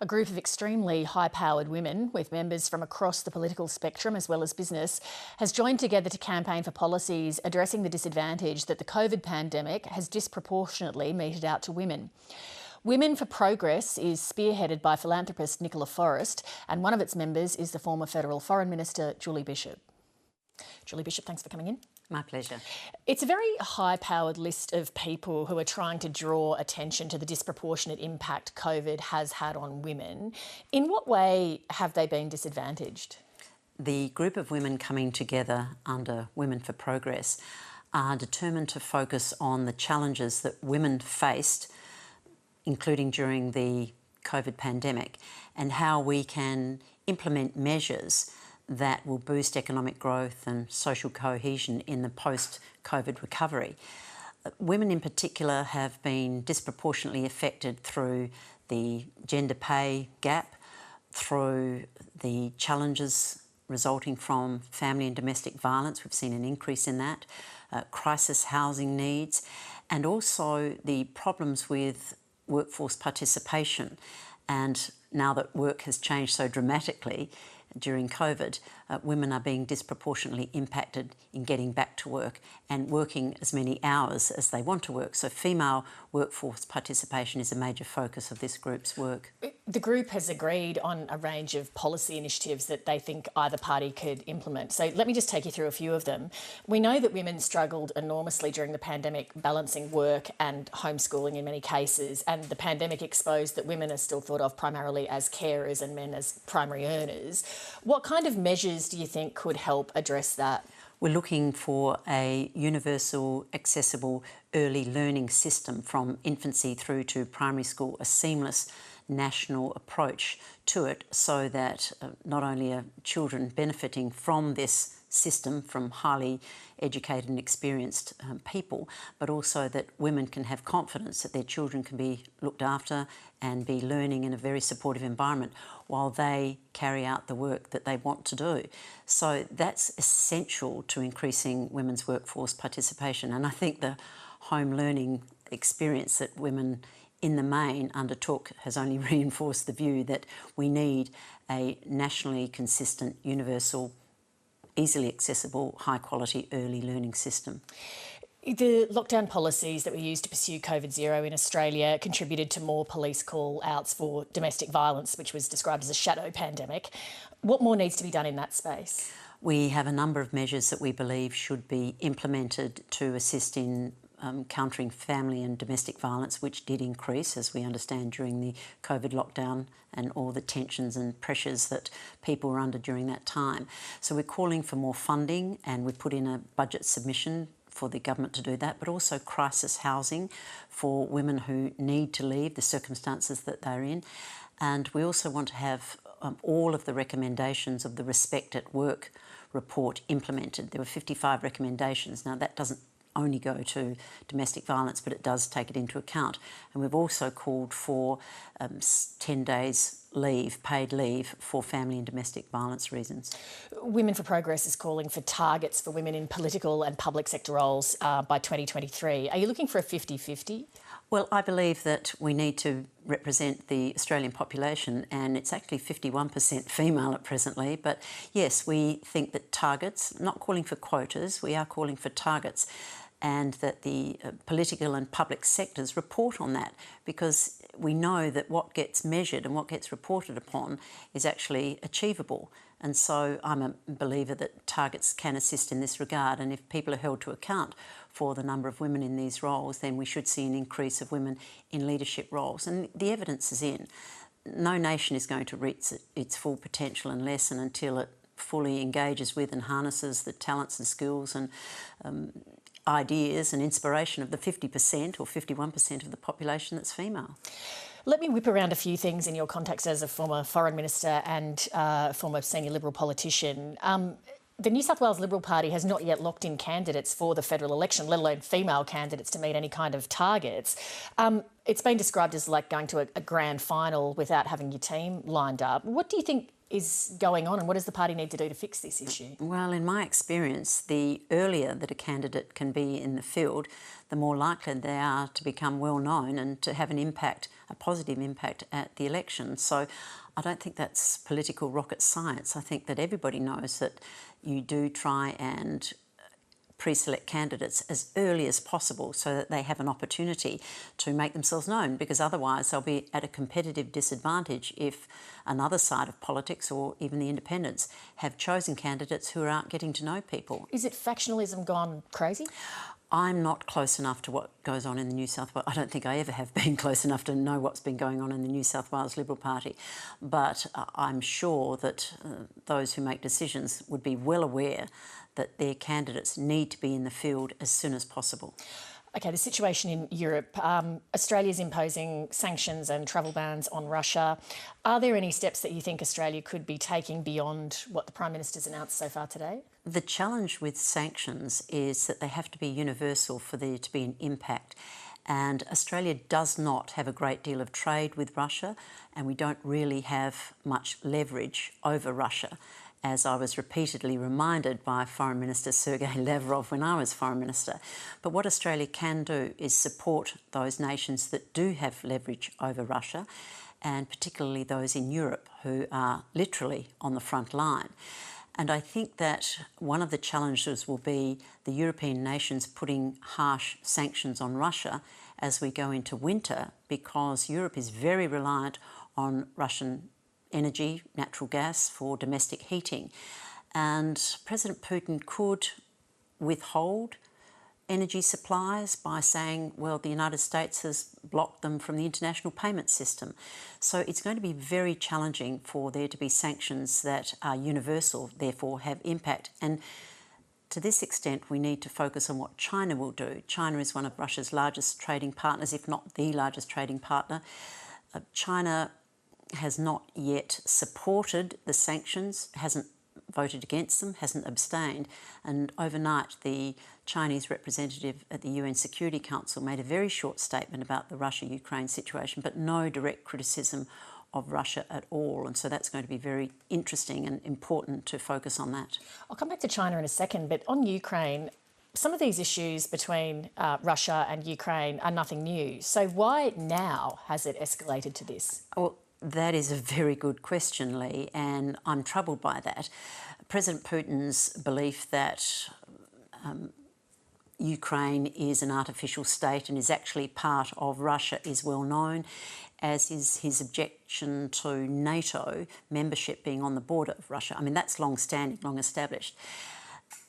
A group of extremely high-powered women, with members from across the political spectrum as well as business, has joined together to campaign for policies addressing the disadvantage that the COVID pandemic has disproportionately meted out to women. Women for Progress is spearheaded by philanthropist Nicola Forrest, and one of its members is the former Federal Foreign Minister Julie Bishop. Julie Bishop, thanks for coming in. My pleasure. It's a very high-powered list of people who are trying to draw attention to the disproportionate impact COVID has had on women. In what way have they been disadvantaged? The group of women coming together under Women for Progress are determined to focus on the challenges that women faced, including during the COVID pandemic, and how we can implement measures that will boost economic growth and social cohesion in the post-COVID recovery. Women in particular have been disproportionately affected through the gender pay gap, through the challenges resulting from family and domestic violence. We've seen an increase in that, crisis housing needs, and also the problems with workforce participation. And now that work has changed so dramatically during COVID, women are being disproportionately impacted in getting back to work and working as many hours as they want to work. So female workforce participation is a major focus of this group's work. The group has agreed on a range of policy initiatives that they think either party could implement. So let me just take you through a few of them. We know that women struggled enormously during the pandemic balancing work and homeschooling in many cases, and the pandemic exposed that women are still thought of primarily as carers and men as primary earners. What kind of measures do you think could help address that? We're looking for a universal, accessible early learning system from infancy through to primary school, a seamless national approach to it, so that not only are children benefiting from this system from highly educated and experienced people, but also that women can have confidence that their children can be looked after and be learning in a very supportive environment while they carry out the work that they want to do. So that's essential to increasing women's workforce participation. And I think the home learning experience that women in the main undertook has only reinforced the view that we need a nationally consistent, universal, easily accessible, high-quality early learning system. The lockdown policies that were used to pursue COVID zero in Australia contributed to more police call-outs for domestic violence, which was described as a shadow pandemic. What more needs to be done in that space? We have a number of measures that we believe should be implemented to assist in countering family and domestic violence, which did increase, as we understand, during the COVID lockdown and all the tensions and pressures that people were under during that time. So we're calling for more funding, and we put in a budget submission for the government to do that, but also crisis housing for women who need to leave the circumstances that they're in. And we also want to have all of the recommendations of the Respect at Work report implemented. There were 55 recommendations. Now, that doesn't only go to domestic violence, but it does take it into account. And we've also called for 10 days leave, paid leave, for family and domestic violence reasons. Women for Progress is calling for targets for women in political and public sector roles by 2023. Are you looking for a 50-50? Well, I believe that we need to represent the Australian population, and it's actually 51% female at presently. But yes, we think that targets, not calling for quotas, we are calling for targets, and that the political and public sectors report on that, because we know that what gets measured and what gets reported upon is actually achievable. And so I'm a believer that targets can assist in this regard, and if people are held to account for the number of women in these roles, then we should see an increase of women in leadership roles. And the evidence is in. No nation is going to reach its full potential unless and until it fully engages with and harnesses the talents and skills and ideas and inspiration of the 50% or 51% of the population that's female. Let me whip around a few things in your context as a former Foreign Minister and former senior Liberal politician. The New South Wales Liberal Party has not yet locked in candidates for the federal election, let alone female candidates to meet any kind of targets. It's been described as like going to a grand final without having your team lined up. What do you think is going on, and what does the party need to do to fix this issue? Well, in my experience, the earlier that a candidate can be in the field, the more likely they are to become well known and to have an impact, a positive impact at the election. So I don't think that's political rocket science. I think that everybody knows that you do try and pre-select candidates as early as possible so that they have an opportunity to make themselves known, because otherwise they'll be at a competitive disadvantage if another side of politics or even the independents have chosen candidates who aren't getting to know people. Is it factionalism gone crazy? I'm not close enough to what goes on in the New South Wales. I don't think I ever have been close enough to know what's been going on in the New South Wales Liberal Party. But I'm sure that those who make decisions would be well aware that their candidates need to be in the field as soon as possible. Okay, the situation in Europe. Australia's imposing sanctions and travel bans on Russia. Are there any steps that you think Australia could be taking beyond what the Prime Minister's announced so far today? The challenge with sanctions is that they have to be universal for there to be an impact. And Australia does not have a great deal of trade with Russia, and we don't really have much leverage over Russia, as I was repeatedly reminded by Foreign Minister Sergei Lavrov when I was Foreign Minister. But what Australia can do is support those nations that do have leverage over Russia, and particularly those in Europe who are literally on the front line. And I think that one of the challenges will be the European nations putting harsh sanctions on Russia as we go into winter, because Europe is very reliant on Russian energy, natural gas, for domestic heating. And President Putin could withhold energy supplies by saying, well, the United States has blocked them from the international payment system. So it's going to be very challenging for there to be sanctions that are universal, therefore have impact. And to this extent, we need to focus on what China will do. China is one of Russia's largest trading partners, if not the largest trading partner. China has not yet supported the sanctions, hasn't voted against them, hasn't abstained. And overnight, the Chinese representative at the UN Security Council made a very short statement about the Russia-Ukraine situation, but no direct criticism of Russia at all. And so that's going to be very interesting and important to focus on that. I'll come back to China in a second, but on Ukraine, some of these issues between Russia and Ukraine are nothing new. So why now has it escalated to this? Well, that is a very good question, Lee, and I'm troubled by that. President Putin's belief that Ukraine is an artificial state and is actually part of Russia is well known, as is his objection to NATO membership being on the border of Russia. I mean, that's long-standing, long established.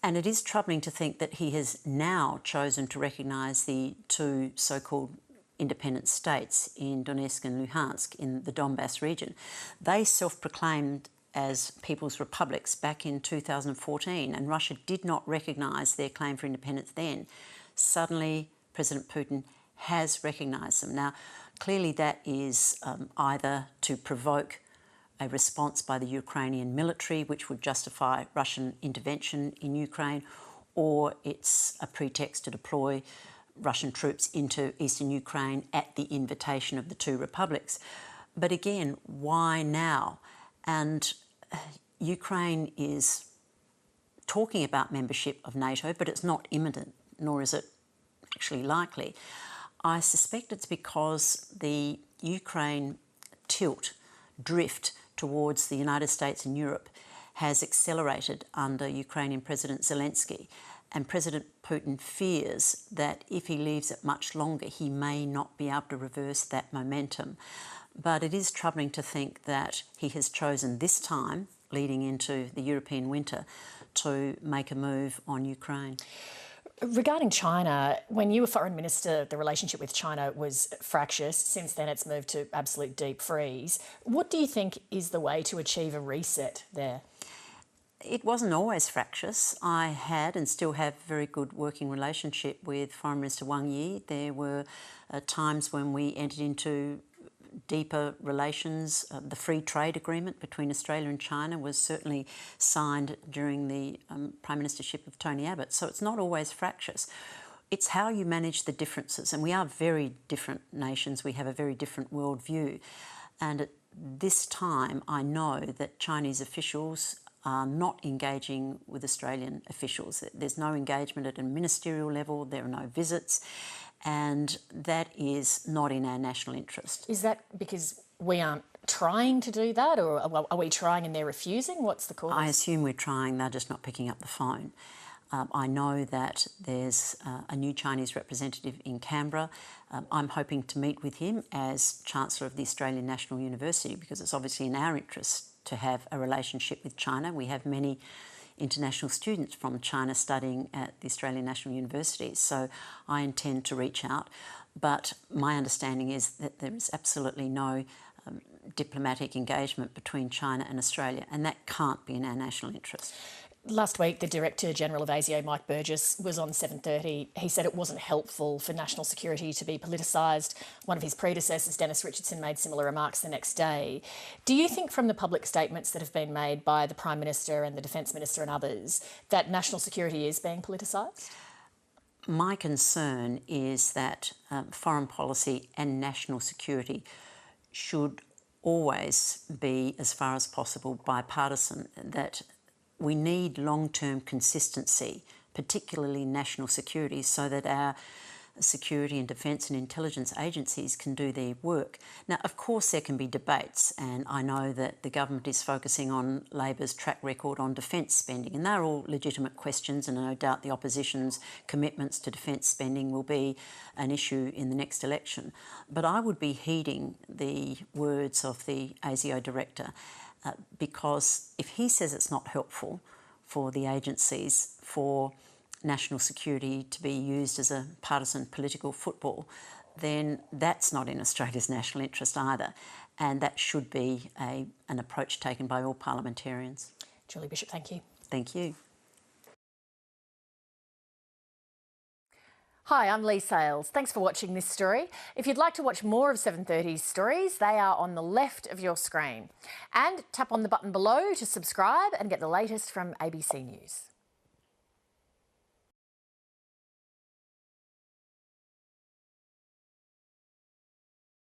And it is troubling to think that he has now chosen to recognise the two so-called independent states in Donetsk and Luhansk in the Donbass region. They self-proclaimed as people's republics back in 2014, and Russia did not recognise their claim for independence then. Suddenly, President Putin has recognised them. Now, clearly that is either to provoke a response by the Ukrainian military, which would justify Russian intervention in Ukraine, or it's a pretext to deploy Russian troops into eastern Ukraine at the invitation of the two republics. But again, why now? And Ukraine is talking about membership of NATO, but it's not imminent, nor is it actually likely. I suspect it's because the Ukraine drift towards the United States and Europe has accelerated under Ukrainian President Zelensky. And President Putin fears that if he leaves it much longer, he may not be able to reverse that momentum. But it is troubling to think that he has chosen this time, leading into the European winter, to make a move on Ukraine. Regarding China, when you were Foreign Minister, the relationship with China was fractious. Since then, it's moved to absolute deep freeze. What do you think is the way to achieve a reset there? It wasn't always fractious. I had and still have a very good working relationship with Foreign Minister Wang Yi. There were times when we entered into deeper relations. The free trade agreement between Australia and China was certainly signed during the Prime Ministership of Tony Abbott. So it's not always fractious. It's how you manage the differences. And we are very different nations. We have a very different worldview. And this time I know that Chinese officials are not engaging with Australian officials. There's no engagement at a ministerial level, there are no visits, and that is not in our national interest. Is that because we aren't trying to do that, or are we trying and they're refusing? What's the cause? I assume we're trying, they're just not picking up the phone. I know that there's a new Chinese representative in Canberra. I'm hoping to meet with him as Chancellor of the Australian National University, because it's obviously in our interest to have a relationship with China. We have many international students from China studying at the Australian National University, so I intend to reach out. But my understanding is that there is absolutely no diplomatic engagement between China and Australia, and that can't be in our national interest. Last week, the Director General of ASIO, Mike Burgess, was on 7:30. He said it wasn't helpful for national security to be politicised. One of his predecessors, Dennis Richardson, made similar remarks the next day. Do you think from the public statements that have been made by the Prime Minister and the Defence Minister and others that national security is being politicised? My concern is that foreign policy and national security should always be, as far as possible, bipartisan, that we need long-term consistency, particularly national security, so that our security and defence and intelligence agencies can do their work. Now, of course, there can be debates, and I know that the government is focusing on Labor's track record on defence spending, and they're all legitimate questions, and no doubt the opposition's commitments to defence spending will be an issue in the next election. But I would be heeding the words of the ASIO director, because if he says it's not helpful for the agencies for national security to be used as a partisan political football, then that's not in Australia's national interest either. And that should be an approach taken by all parliamentarians. Julie Bishop, thank you. Thank you. Hi, I'm Lee Sales. Thanks for watching this story. If you'd like to watch more of 7:30's stories, they are on the left of your screen. And tap on the button below to subscribe and get the latest from ABC News.